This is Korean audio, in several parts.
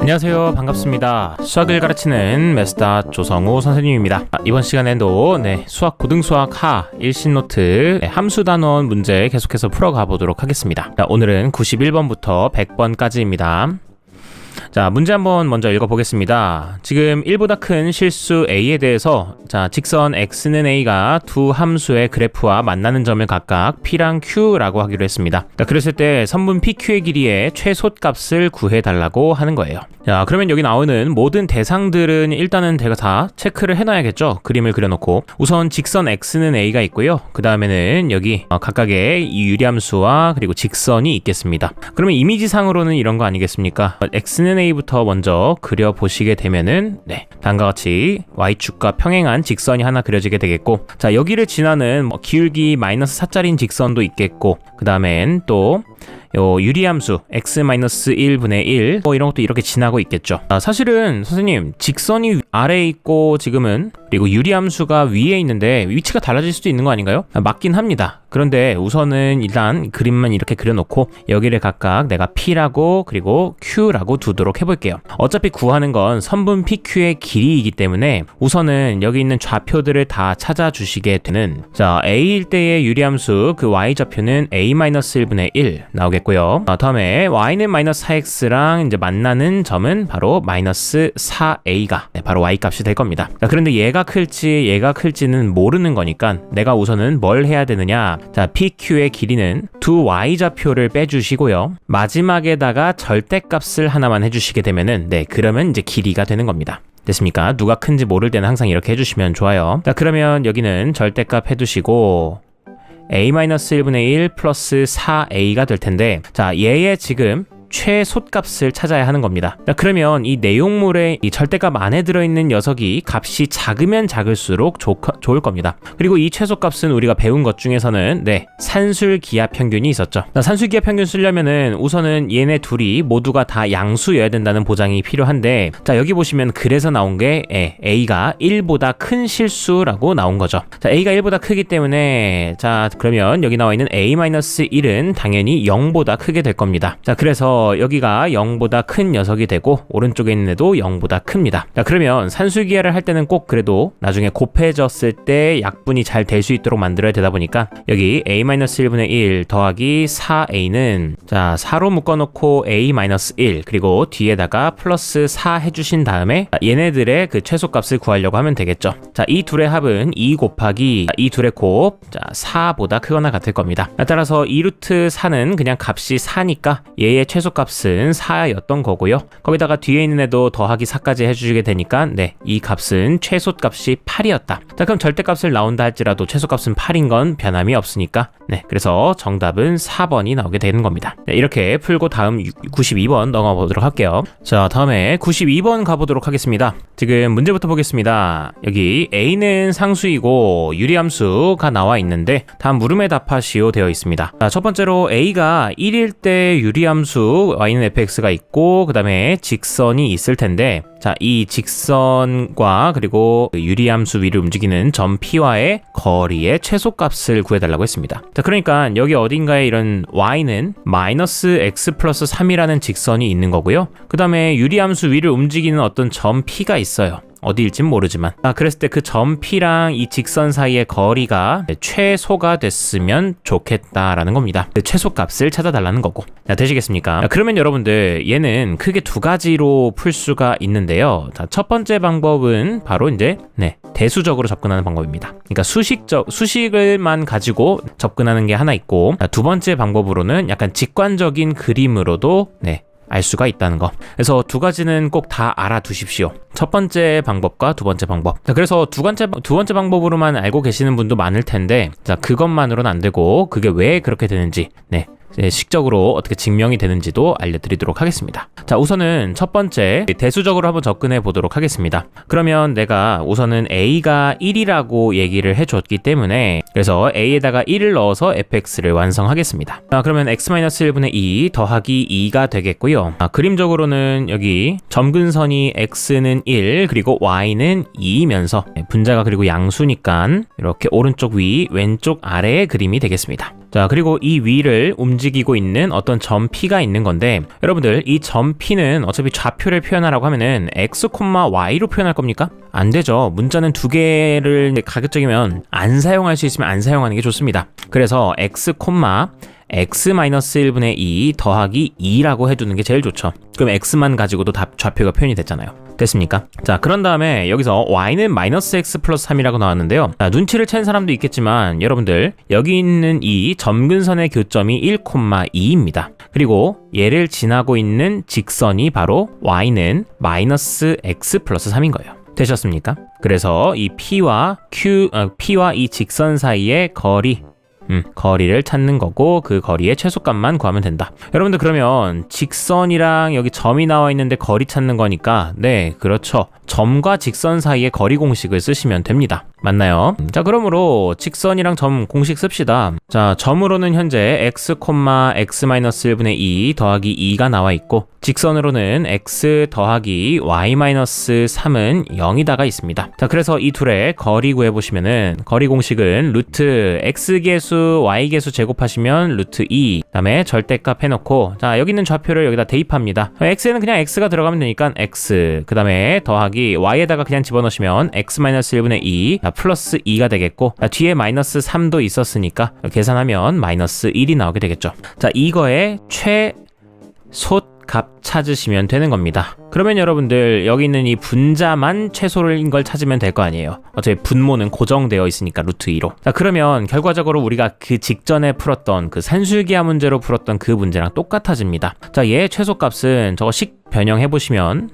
안녕하세요, 반갑습니다. 수학을 가르치는 메스다 조성우 선생님입니다. 이번 시간에도 수학 고등수학 하 일신노트 함수 단원 문제 계속해서 풀어가 보도록 하겠습니다. 오늘은 91번부터 100번까지입니다. 자, 문제 한번 먼저 읽어보겠습니다. 지금 1보다 큰 실수 A에 대해서 직선 X는 A가 두 함수의 그래프와 만나는 점을 각각 P랑 Q라고 하기로 했습니다. 그랬을 때 선분 PQ의 길이의 최소값을 구해달라고 하는 거예요. 자, 그러면 여기 나오는 모든 대상들은 일단은 제가 다 체크를 해놔야겠죠. 그림을 그려놓고 우선 직선 X는 A가 있고요. 그 다음에는 여기 각각의 이 유리함수와 그리고 직선이 있겠습니다. 그러면 이미지상으로는 이런 거 아니겠습니까? X는 A부터 먼저 그려보시게 되면은 다음과 같이 Y축과 평행한 직선이 하나 그려지게 되겠고, 자, 여기를 지나는 기울기 마이너스 4짜리인 직선도 있겠고, 그 다음엔 또 요 유리함수 x-1분의 1 이런 것도 이렇게 지나고 있겠죠. 사실은 선생님, 직선이 아래에 있고 지금은 그리고 유리함수가 위에 있는데 위치가 달라질 수도 있는 거 아닌가요? 맞긴 합니다. 그런데 우선은 일단 그림만 이렇게 그려놓고 여기를 각각 내가 P라고 그리고 Q라고 두도록 해볼게요. 어차피 구하는 건 선분 PQ의 길이이기 때문에 우선은 여기 있는 좌표들을 다 찾아주시게 되는, 자, A일 때의 유리함수 그 Y좌표는 A-1분의 1 나오겠고요. 다음에 Y는 마이너스 4X랑 이제 만나는 점은 바로 마이너스 4A가 바로 Y값이 될 겁니다. 자, 그런데 얘가 클지 얘가 클지는 모르는 거니까 내가 우선은 뭘 해야 되느냐, 자, PQ의 길이는 두 Y좌표를 빼주시고요. 마지막에다가 절대값을 하나만 해주시게 되면은 그러면 이제 길이가 되는 겁니다. 됐습니까? 누가 큰지 모를 때는 항상 이렇게 해주시면 좋아요. 자, 그러면 여기는 절대값 해두시고 A-1분의 1 플러스 4A가 될 텐데, 자, 얘의 지금 최소값을 찾아야 하는 겁니다. 자, 그러면 이 내용물의 이 절대값 안에 들어있는 녀석이 값이 작으면 작을수록 좋을 겁니다. 그리고 이 최소값은 우리가 배운 것 중에서는 산술기하평균이 있었죠. 자, 산술기하평균 쓰려면은 우선은 얘네 둘이 모두가 다 양수여야 된다는 보장이 필요한데, 자, 여기 보시면 그래서 나온 게 A가 1보다 큰 실수라고 나온 거죠. 자, A가 1보다 크기 때문에, 자, 그러면 여기 나와 있는 A-1은 당연히 0보다 크게 될 겁니다. 자, 그래서 여기가 0보다 큰 녀석이 되고 오른쪽에 있는 애도 0보다 큽니다. 자, 그러면 산술기하를 할 때는 꼭 그래도 나중에 곱해졌을 때 약분이 잘 될 수 있도록 만들어야 되다 보니까 여기 A-1분의 1 더하기 4A는, 자, 4로 묶어놓고 A-1 그리고 뒤에다가 플러스 4 해주신 다음에 얘네들의 그 최소값을 구하려고 하면 되겠죠. 자, 이 둘의 합은 2 곱하기 이 둘의 곱, 자, 4보다 크거나 같을 겁니다. 따라서 2루트 4는 그냥 값이 4니까 얘의 최소값은 4였던 거고요. 거기다가 뒤에 있는 애도 더하기 4까지 해주게 되니까 이 값은 최소값이 8이었다. 자, 그럼 절대값을 나온다 할지라도 최소값은 8인 건 변함이 없으니까 그래서 정답은 4번이 나오게 되는 겁니다. 이렇게 풀고 다음 92번 넘어가 보도록 할게요. 자, 다음에 92번 가보도록 하겠습니다. 지금 문제부터 보겠습니다. 여기 A는 상수이고 유리함수가 나와 있는데 다음 물음에 답하시오 되어 있습니다. 자, 첫 번째로 A가 1일 때 유리함수 Y는 fx가 있고 그 다음에 직선이 있을 텐데, 자, 이 직선과 그리고 유리함수 위를 움직이는 점 P와의 거리의 최소값을 구해달라고 했습니다. 자, 그러니까 여기 어딘가에 이런 Y는 마이너스 x 플러스 3이라는 직선이 있는 거고요. 그 다음에 유리함수 위를 움직이는 어떤 점 P가 있어요. 어디일진 모르지만, 그랬을 때 그 점 P랑 이 직선 사이의 거리가 최소가 됐으면 좋겠다라는 겁니다. 최소값을 찾아달라는 거고. 자, 되시겠습니까? 그러면 여러분들 얘는 크게 두 가지로 풀 수가 있는데요. 자, 첫 번째 방법은 바로 이제 대수적으로 접근하는 방법입니다. 그러니까 수식을만 가지고 접근하는 게 하나 있고, 자, 두 번째 방법으로는 약간 직관적인 그림으로도 알 수가 있다는 거. 그래서 두 가지는 꼭 다 알아두십시오. 첫 번째 방법과 두 번째 방법. 자, 그래서 두 번째 방법으로만 알고 계시는 분도 많을 텐데, 자, 그것만으로는 안 되고 그게 왜 그렇게 되는지 식적으로 어떻게 증명이 되는지도 알려드리도록 하겠습니다. 자, 우선은 첫 번째 대수적으로 한번 접근해 보도록 하겠습니다. 그러면 내가 우선은 A가 1이라고 얘기를 해줬기 때문에 그래서 A에다가 1을 넣어서 fx를 완성하겠습니다. 자, 그러면 x-1분의 2 더하기 2가 되겠고요. 그림적으로는 여기 점근선이 x는 1 그리고 y는 2이면서 분자가 그리고 양수니까 이렇게 오른쪽 위 왼쪽 아래의 그림이 되겠습니다. 자, 그리고 이 위를 움직이고 있는 어떤 점 P가 있는 건데, 여러분들 이 점 P는 어차피 좌표를 표현하라고 하면은 x, y로 표현할 겁니까? 안 되죠. 문자는 두 개를 가급적이면 안 사용할 수 있으면 안 사용하는 게 좋습니다. 그래서 x, x-1분의 2 더하기 2라고 해두는 게 제일 좋죠. 그럼 x만 가지고도 다 좌표가 표현이 됐잖아요. 됐습니까? 자, 그런 다음에 여기서 y는 -x 플러스 3이라고 나왔는데요. 자, 눈치를 챈 사람도 있겠지만 여러분들 여기 있는 이 점근선의 교점이 1,2입니다. 그리고 얘를 지나고 있는 직선이 바로 y는 -x 플러스 3인 거예요. 되셨습니까? 그래서 이 P와 이 직선 사이의 거리를 찾는 거고 그 거리의 최소값만 구하면 된다. 여러분들 그러면 직선이랑 여기 점이 나와 있는데 거리 찾는 거니까 네, 그렇죠. 점과 직선 사이의 거리 공식을 쓰시면 됩니다. 맞나요? 자, 그러므로 직선이랑 점 공식 씁시다. 자, 점으로는 현재 x, x-1분의 2 더하기 2가 나와 있고 직선으로는 x 더하기 y-3은 0이다가 있습니다. 자, 그래서 이 둘의 거리 구해보시면은 거리 공식은 루트 x계수 y계수 제곱하시면 루트 2 그다음에 절대값 해놓고 자, 여기 있는 좌표를 여기다 대입합니다. x에는 그냥 x가 들어가면 되니까 x 그다음에 더하기 y에다가 그냥 집어넣으시면 x-1분의 2 플러스 2가 되겠고 뒤에 마이너스 3도 있었으니까 계산하면 마이너스 1이 나오게 되겠죠. 자, 이거의 최소값 찾으시면 되는 겁니다. 그러면 여러분들 여기 있는 이 분자만 최소인 걸 찾으면 될 거 아니에요. 어차피 분모는 고정되어 있으니까 루트 2로. 자, 그러면 결과적으로 우리가 그 직전에 풀었던 그 산술기하 문제로 풀었던 그 문제랑 똑같아집니다. 자, 얘의 최소값은 저거 식 변형해보시면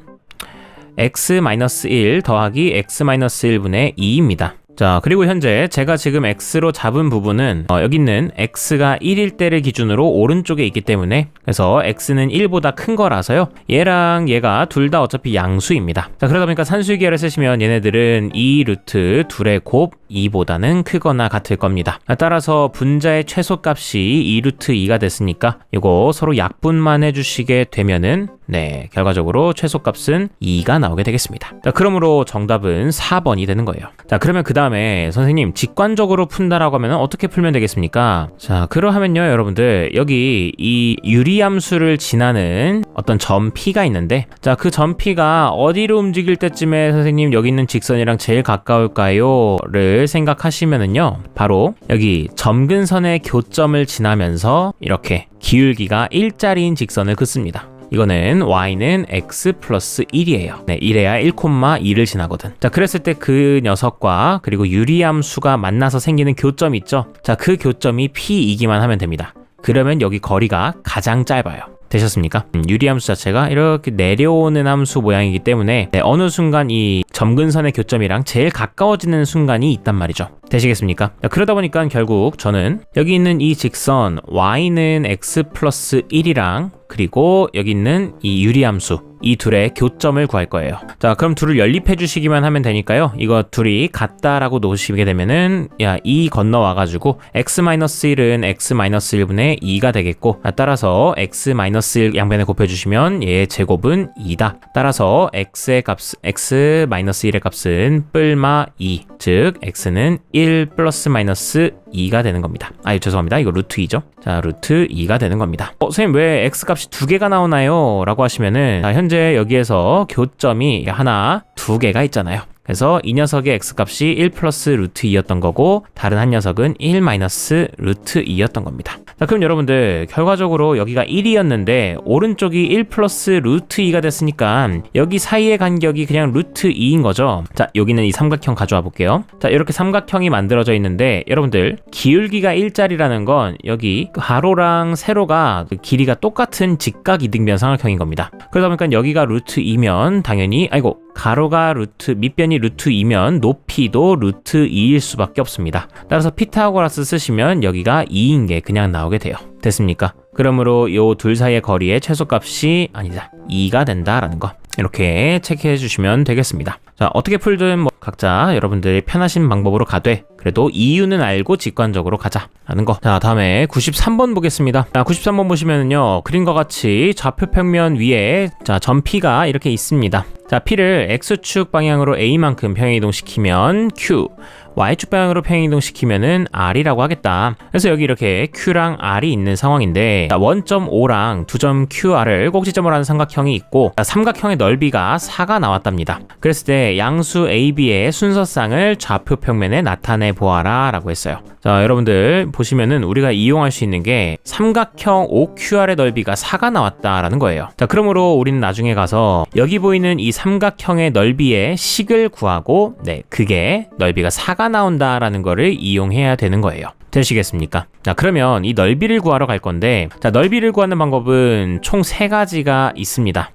x-1 더하기 x-1분의 2입니다. 자, 그리고 현재 제가 지금 x로 잡은 부분은 여기 있는 x가 1일 때를 기준으로 오른쪽에 있기 때문에 그래서 x는 1보다 큰 거라서요. 얘랑 얘가 둘 다 어차피 양수입니다. 자, 그러다 보니까 산술기하를 쓰시면 얘네들은 2 루트 둘의 곱 2보다는 크거나 같을 겁니다. 따라서 분자의 최소값이 2 루트 2가 됐으니까 이거 서로 약분만 해주시게 되면은 네, 결과적으로 최소값은 2가 나오게 되겠습니다. 자, 그러므로 정답은 4번이 되는 거예요. 자, 그러면 그 다음에 선생님 직관적으로 푼다라고 하면 어떻게 풀면 되겠습니까? 자, 그러하면요 여러분들 여기 이 유리함수를 지나는 어떤 점 P가 있는데 자, 그 점 P가 어디로 움직일 때쯤에 선생님 여기 있는 직선이랑 제일 가까울까요? 를 생각하시면은요 바로 여기 점근선의 교점을 지나면서 이렇게 기울기가 1짜리인 직선을 긋습니다. 이거는 y는 x 플러스 1이에요. 네, 이래야 1,2를 지나거든. 자, 그랬을 때 그 녀석과 그리고 유리함수가 만나서 생기는 교점 있죠? 자, 그 교점이 P이기만 하면 됩니다. 그러면 여기 거리가 가장 짧아요. 되셨습니까? 유리함수 자체가 이렇게 내려오는 함수 모양이기 때문에 네, 어느 순간 이 점근선의 교점이랑 제일 가까워지는 순간이 있단 말이죠. 되시겠습니까? 자, 그러다 보니까 결국 저는 여기 있는 이 직선 y는 x 플러스 1이랑 그리고 여기 있는 이 유리함수 이 둘의 교점을 구할 거예요. 자, 그럼 둘을 연립해 주시기만 하면 되니까요. 이거 둘이 같다라고 놓으시게 되면은 2 건너와가지고 x-1은 x-1분의 2가 되겠고 따라서 x-1 양변에 곱해주시면 얘의 제곱은 2다. 따라서 x의 값, x-1의 값은 뿔마 2, 즉 x는 1 플러스 마이너스 2가 되는 겁니다. 죄송합니다. 이거 루트 2죠. 자, 루트 2가 되는 겁니다. 선생님 왜 x값이 두 개가 나오나요? 라고 하시면은 현재 여기에서 교점이 하나, 두 개가 있잖아요. 그래서 이 녀석의 x값이 1 플러스 루트 2였던 거고 다른 한 녀석은 1 마이너스 루트 2였던 겁니다. 자, 그럼 여러분들 결과적으로 여기가 1이었는데 오른쪽이 1 플러스 루트 2가 됐으니까 여기 사이의 간격이 그냥 루트 2인 거죠. 자, 여기는 이 삼각형 가져와 볼게요. 자, 이렇게 삼각형이 만들어져 있는데 여러분들 기울기가 1짜리라는 건 여기 가로랑 세로가 길이가 똑같은 직각 이등변 삼각형인 겁니다. 그러다 보니까 여기가 루트 2면 당연히 가로가 밑변이 루트 2면 높이도 루트 2일 수밖에 없습니다. 따라서 피타고라스 쓰시면 여기가 2인 게 그냥 나오게 돼요. 됐습니까? 그러므로 요 둘 사이의 거리의 최소값이 2가 된다라는 거 이렇게 체크해 주시면 되겠습니다. 자, 어떻게 풀든 각자 여러분들이 편하신 방법으로 가되 그래도 이유는 알고 직관적으로 가자라는 거. 자, 다음에 93번 보겠습니다. 자, 93번 보시면은요, 그림과 같이 좌표 평면 위에 자, 점 P가 이렇게 있습니다. 자, P를 X축 방향으로 A만큼 평행이동시키면 Q, Y축 방향으로 평행이동시키면은 R이라고 하겠다. 그래서 여기 이렇게 Q랑 R이 있는 상황인데, 자, 원점 O랑 두점 QR을 꼭지점으로 하는 삼각형이 있고, 자, 삼각형의 넓이가 4가 나왔답니다. 그랬을 때 양수 AB의 순서쌍을 좌표 평면에 나타내 보아라 라고 했어요. 자, 여러분들 보시면은 우리가 이용할 수 있는 게 삼각형 OQR의 넓이가 4가 나왔다라는 거예요. 자, 그러므로 우리는 나중에 가서 여기 보이는 이 삼각형의 넓이의 식을 구하고, 네, 그게 넓이가 4가 나온다라는 거를 이용해야 되는 거예요. 되시겠습니까? 자, 그러면 이 넓이를 구하러 갈 건데, 자, 넓이를 구하는 방법은 총 3가지가 있습니다.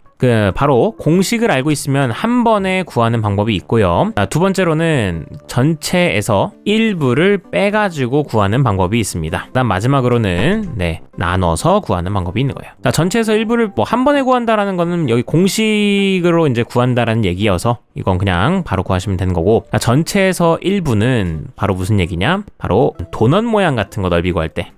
바로 공식을 알고 있으면 한 번에 구하는 방법이 있고요. 두 번째로는 전체에서 일부를 빼가지고 구하는 방법이 있습니다. 그다음 마지막으로는 나눠서 구하는 방법이 있는 거예요. 자, 전체에서 일부를 한 번에 구한다라는 거는 여기 공식으로 이제 구한다라는 얘기여서 이건 그냥 바로 구하시면 되는 거고, 자, 전체에서 일부는 바로 무슨 얘기냐? 바로 도넛 모양 같은 거 넓이 구할 때.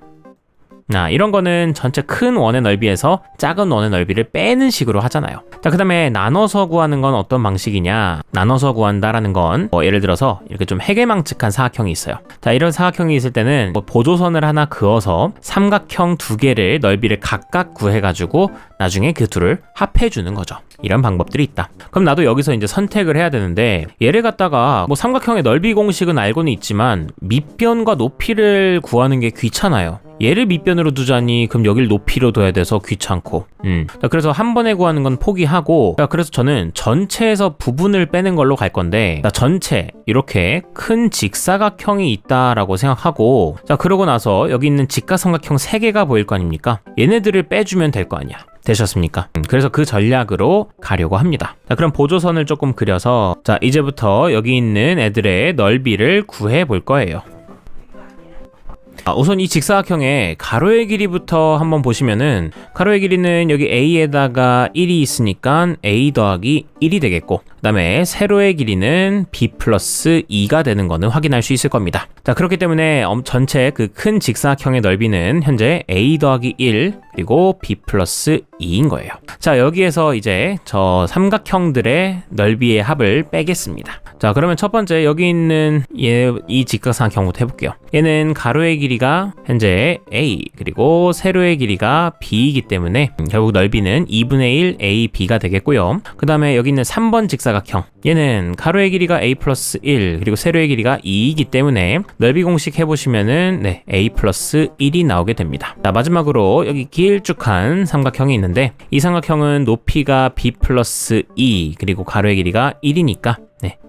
이런 거는 전체 큰 원의 넓이에서 작은 원의 넓이를 빼는 식으로 하잖아요. 자, 그 다음에 나눠서 구하는 건 어떤 방식이냐? 나눠서 구한다라는 건 예를 들어서 이렇게 좀 해괴망측한 사각형이 있어요. 자, 이런 사각형이 있을 때는 보조선을 하나 그어서 삼각형 2개를 넓이를 각각 구해가지고 나중에 그 둘을 합해주는 거죠. 이런 방법들이 있다. 그럼 나도 여기서 이제 선택을 해야 되는데, 얘를 갖다가 삼각형의 넓이 공식은 알고는 있지만 밑변과 높이를 구하는 게 귀찮아요. 얘를 밑변으로 두자니 그럼 여길 높이로 둬야 돼서 귀찮고. 자, 그래서 한 번에 구하는 건 포기하고, 자, 그래서 저는 전체에서 부분을 빼는 걸로 갈 건데, 자, 전체 이렇게 큰 직사각형이 있다라고 생각하고, 자, 그러고 나서 여기 있는 직각삼각형 3개가 보일 거 아닙니까? 얘네들을 빼주면 될 거 아니야. 되셨습니까? 그래서 그 전략으로 가려고 합니다. 자, 그럼 보조선을 조금 그려서, 자, 이제부터 여기 있는 애들의 넓이를 구해 볼 거예요. 우선 이 직사각형의 가로의 길이부터 한번 보시면은, 가로의 길이는 여기 A에다가 1이 있으니까 A 더하기 1이 되겠고, 그 다음에 세로의 길이는 B 플러스 2가 되는 거는 확인할 수 있을 겁니다. 자, 그렇기 때문에 전체 그 큰 직사각형의 넓이는 현재 A 더하기 1 그리고 B 플러스 2인 거예요. 자, 여기에서 이제 저 삼각형들의 넓이의 합을 빼겠습니다. 자, 그러면 첫 번째 여기 있는 이 직각삼각형부터 해볼게요. 얘는 가로의 길이가 현재 A 그리고 세로의 길이가 B이기 때문에 결국 넓이는 2분의 1 AB가 되겠고요. 그 다음에 여기 있는 3번 직사각형, 얘는 가로의 길이가 A 플러스 1 그리고 세로의 길이가 2이기 때문에 넓이 공식 해보시면은 A 플러스 1이 나오게 됩니다. 자, 마지막으로 여기 길쭉한 삼각형이 있는데, 이 삼각형은 높이가 B 플러스 2 그리고 가로의 길이가 1이니까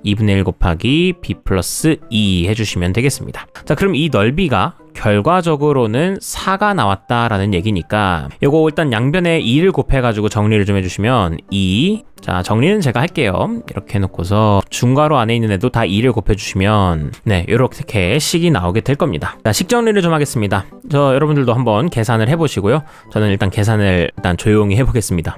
2분의 1 곱하기 B 플러스 2 해주시면 되겠습니다. 자, 그럼 이 넓이가 결과적으로는 4가 나왔다라는 얘기니까 요거 일단 양변에 2를 곱해가지고 정리를 좀 해주시면 2, 자, 정리는 제가 할게요. 이렇게 해놓고서 중괄호 안에 있는 애도 다 2를 곱해주시면 이렇게 식이 나오게 될 겁니다. 자, 식 정리를 좀 하겠습니다. 여러분들도 한번 계산을 해보시고요. 저는 일단 계산을 조용히 해보겠습니다.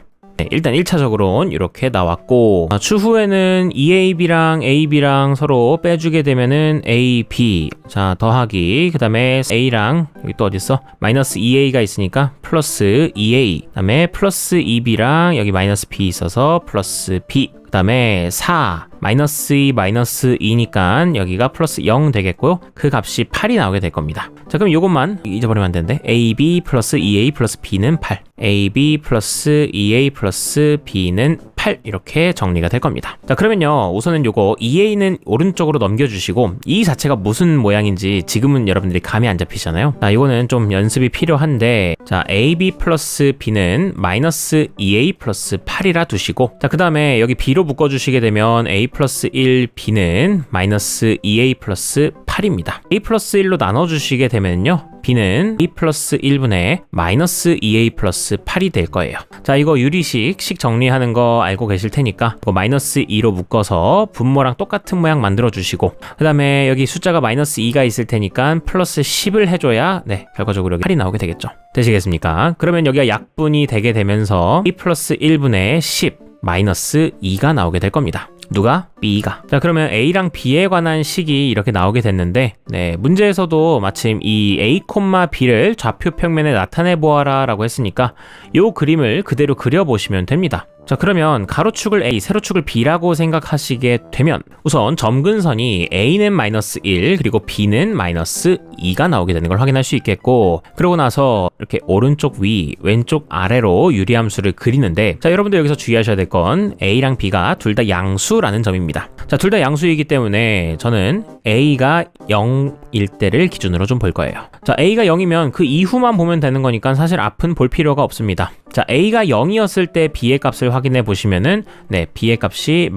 일단 1차적으로는 이렇게 나왔고, 추후에는 EAB랑 AB랑 서로 빼주게 되면은 AB, 자, 더하기, 그 다음에 A랑 여기 또 어딨어? 마이너스 2A가 있으니까 플러스 2A, 그 다음에 플러스 2B랑 여기 마이너스 B 있어서 플러스 B, 그 다음에 4, 마이너스 2, 마이너스 2니까 여기가 플러스 0 되겠고요. 그 값이 8이 나오게 될 겁니다. 자, 그럼 이것만 잊어버리면 안 되는데, AB 플러스 2A 플러스 B는 8, AB 플러스 2A 플러스 B는 8, 이렇게 정리가 될 겁니다. 자, 그러면요, 우선은 요거 2A는 오른쪽으로 넘겨주시고, 이 자체가 무슨 모양인지 지금은 여러분들이 감이 안 잡히잖아요. 자, 이거는 좀 연습이 필요한데, 자, AB 플러스 B는 마이너스 2A 플러스 8이라 두시고, 자, 그 다음에 여기 B로 묶어주시게 되면 A 플러스 1, B는 마이너스 2A 플러스 8입니다. A 플러스 1로 나눠주시게 되면요, B는 B 플러스 1분의 마이너스 2A 플러스 8이 될 거예요. 자, 이거 유리식 정리하는 거 알고 계실 테니까 이거 마이너스 2로 묶어서 분모랑 똑같은 모양 만들어 주시고, 그 다음에 여기 숫자가 마이너스 2가 있을 테니까 플러스 10을 해줘야 결과적으로 여기 8이 나오게 되겠죠. 되시겠습니까? 그러면 여기가 약분이 되게 되면서 B 플러스 1분의 10 마이너스 2가 나오게 될 겁니다. 누가? B가. 자, 그러면 A랑 B에 관한 식이 이렇게 나오게 됐는데, 네, 문제에서도 마침 이 A, B를 좌표 평면에 나타내 보아라 라고 했으니까 요 그림을 그대로 그려보시면 됩니다. 자, 그러면 가로축을 A, 세로축을 B라고 생각하시게 되면 우선 점근선이 A는 -1 그리고 B는 -2가 나오게 되는 걸 확인할 수 있겠고, 그러고 나서 이렇게 오른쪽 위, 왼쪽 아래로 유리함수를 그리는데, 자, 여러분들 여기서 주의하셔야 될 건 A랑 B가 둘 다 양수라는 점입니다. 자, 둘 다 양수이기 때문에 저는 A가 0일 때를 기준으로 좀 볼 거예요. 자, A가 0이면 그 이후만 보면 되는 거니까 사실 앞은 볼 필요가 없습니다. 자, A가 0이었을 때 B의 값을 확인해 보시면은, 네, B의 값이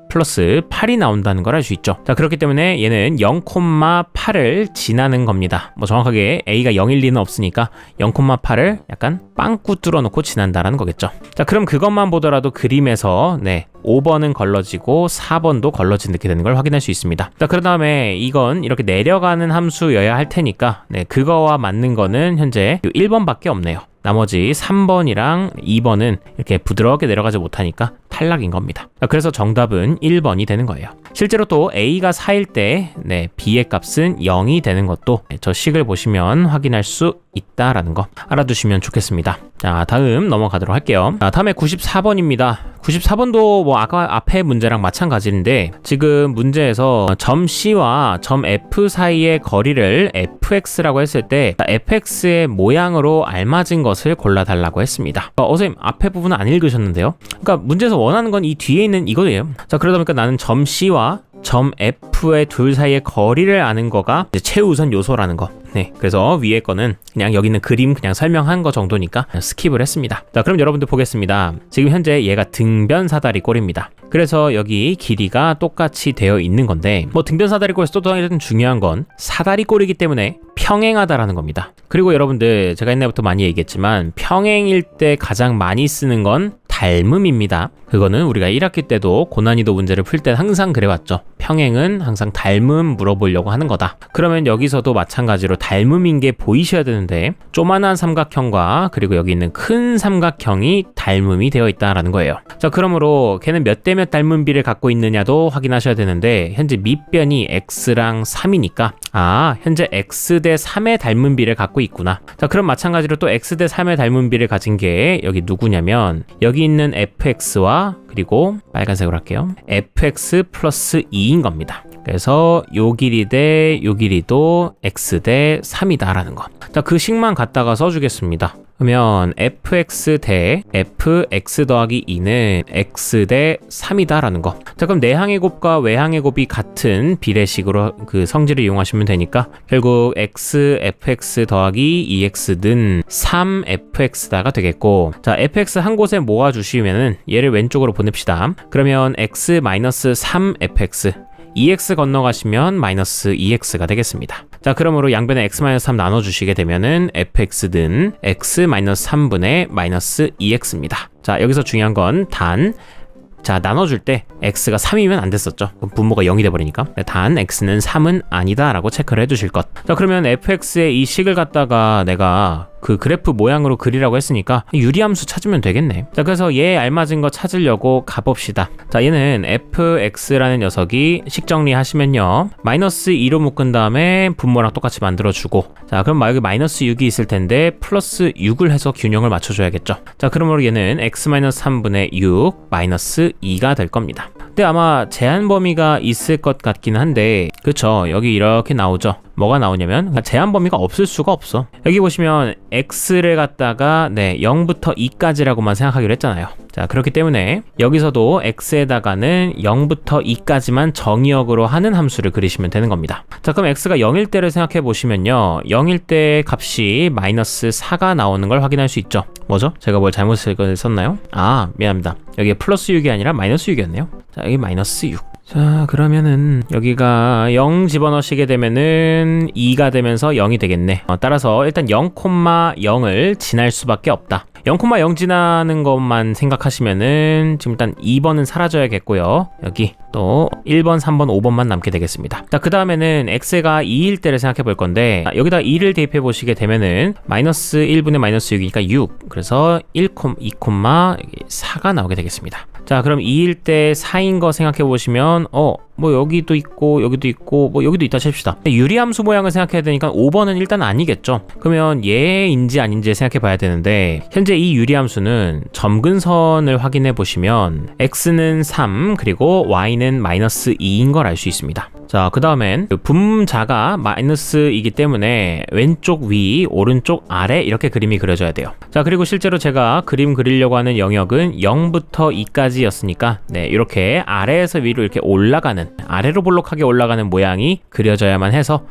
플러스 8이 나온다는 걸 알 수 있죠. 자, 그렇기 때문에 얘는 0,8을 지나는 겁니다. 뭐 정확하게 A가 0일 리는 없으니까 0,8을 약간 빵꾸 뚫어놓고 지난다라는 거겠죠. 자, 그럼 그것만 보더라도 그림에서, 네, 5번은 걸러지고 4번도 걸러지게 되는 걸 확인할 수 있습니다. 자, 그 다음에 이건 이렇게 내려가는 함수여야 할 테니까, 네, 그거와 맞는 거는 현재 1번밖에 없네요. 나머지 3번이랑 2번은 이렇게 부드럽게 내려가지 못하니까 탈락인 겁니다. 그래서 정답은 1번이 되는 거예요. 실제로 또 A가 4일 때, 네, B의 값은 0이 되는 것도 저 식을 보시면 확인할 수 있다라는 거 알아두시면 좋겠습니다. 자, 다음 넘어가도록 할게요. 자, 다음에 94번입니다. 94번도 뭐 아까 앞에 문제랑 마찬가지인데, 지금 문제에서 점 C와 점 F 사이의 거리를 fx라고 했을 때 fx의 모양으로 알맞은 것을 골라달라고 했습니다. 선생님, 앞에 부분은 안 읽으셨는데요. 그러니까 문제에서 원하는 건 이 뒤에 있는 이거예요. 자, 그러다 보니까 나는 점 C와 점 F의 둘 사이의 거리를 아는 거가 이제 최우선 요소라는 거. 네, 그래서 위에 거는 그냥 여기 있는 그림 그냥 설명한 거 정도니까 스킵을 했습니다. 자, 그럼 여러분들 보겠습니다. 지금 현재 얘가 등변 사다리 꼴입니다. 그래서 여기 길이가 똑같이 되어 있는 건데, 뭐 등변 사다리 꼴에서 또 다른 중요한 건 사다리 꼴이기 때문에 평행하다라는 겁니다. 그리고 여러분들 제가 옛날부터 많이 얘기했지만 평행일 때 가장 많이 쓰는 건 닮음입니다. 그거는 우리가 1학기 때도 고난이도 문제를 풀 때 항상 그래왔죠. 평행은 항상 닮음 물어보려고 하는 거다. 그러면 여기서도 마찬가지로 닮음인 게 보이셔야 되는데, 조만한 삼각형과 그리고 여기 있는 큰 삼각형이 닮음이 되어 있다라는 거예요. 자, 그러므로 걔는 몇 대 몇 닮음비를 갖고 있느냐도 확인하셔야 되는데, 현재 밑변이 x랑 3이니까 현재 x 대 3의 닮음비를 갖고 있구나. 자, 그럼 마찬가지로 또 x 대 3의 닮음비를 가진 게 여기 누구냐면 여기 있는 fx와 그리고 빨간색으로 할게요. fx 플러스 2인 겁니다. 그래서 요 길이 대 요 길이도 x 대 3이다 라는 거. 자, 그 식만 갖다가 써주겠습니다. 그러면 fx 대 fx 더하기 2는 x 대 3이다 라는 거. 자, 그럼 내항의 곱과 외항의 곱이 같은 비례식으로 그 성질을 이용하시면 되니까 결국 x fx 더하기 2x는 3fx다가 되겠고, 자, fx 한 곳에 모아주시면은 얘를 왼쪽으로 보냅시다. 그러면 x 마이너스 3fx 2x 건너가시면 마이너스 2x가 되겠습니다. 자, 그러므로 양변에 x-3 나눠주시게 되면은 fx는 x-3분의 마이너스 2x입니다. 자, 여기서 중요한 건 자, 나눠줄 때 x가 3이면 안 됐었죠. 그럼 분모가 0이 돼버리니까. 단 x는 3은 아니다 라고 체크를 해주실 것. 자, 그러면 fx의 이 식을 갖다가 내가 그 그래프 모양으로 그리라고 했으니까 유리함수 찾으면 되겠네. 자, 그래서 얘 알맞은 거 찾으려고 가봅시다. 자, 얘는 fx라는 녀석이 식 정리하시면요, 마이너스 2로 묶은 다음에 분모랑 똑같이 만들어주고, 자, 그럼 여기 마이너스 6이 있을 텐데 플러스 6을 해서 균형을 맞춰줘야겠죠. 자, 그러므로 얘는 x-3분의 6 마이너스 2가 될 겁니다. 근데 아마 제한 범위가 있을 것 같긴 한데, 그쵸, 여기 이렇게 나오죠. 뭐가 나오냐면 제한 범위가 없을 수가 없어. 여기 보시면 x를 갖다가 0부터 2까지라고만 생각하기로 했잖아요. 자, 그렇기 때문에 여기서도 x에다가는 0부터 2까지만 정의역으로 하는 함수를 그리시면 되는 겁니다. 자, 그럼 x가 0일 때를 생각해 보시면요, 0일 때 값이 마이너스 4가 나오는 걸 확인할 수 있죠. 뭐죠? 제가 뭘 잘못 썼나요? 미안합니다. 여기에 플러스 6이 아니라 마이너스 6이었네요. 자, 여기 마이너스 6. 자, 그러면은 여기가 0 집어넣으시게 되면은 2가 되면서 0이 되겠네. 따라서 일단 0,0을 지날 수밖에 없다. 0,0 지나는 것만 생각하시면은 지금 일단 2번은 사라져야겠고요. 여기 또 1번, 3번, 5번만 남게 되겠습니다. 자, 그 다음에는 x가 2일 때를 생각해 볼 건데, 여기다 2를 대입해 보시게 되면은 마이너스 1분의 마이너스 6이니까 6. 그래서 1, 2, 4가 나오게 되겠습니다. 자, 그럼 2일 때 4인 거 생각해 보시면 뭐 여기도 있고 여기도 있고 뭐 여기도 있다 칩시다. 유리함수 모양을 생각해야 되니까 5번은 일단 아니겠죠. 그러면 얘인지 아닌지 생각해 봐야 되는데, 현재 이 유리함수는 점근선을 확인해 보시면 x는 3 그리고 y는 마이너스 2인 걸 알 수 있습니다. 자, 그 다음엔 분자가 마이너스이기 때문에 왼쪽 위 오른쪽 아래 이렇게 그림이 그려져야 돼요. 자, 그리고 실제로 제가 그림 그리려고 하는 영역은 0부터 2까지 였으니까 이렇게 아래에서 위로 이렇게 올라가는, 아래로 볼록하게 올라가는 모양이 그려져야만 해서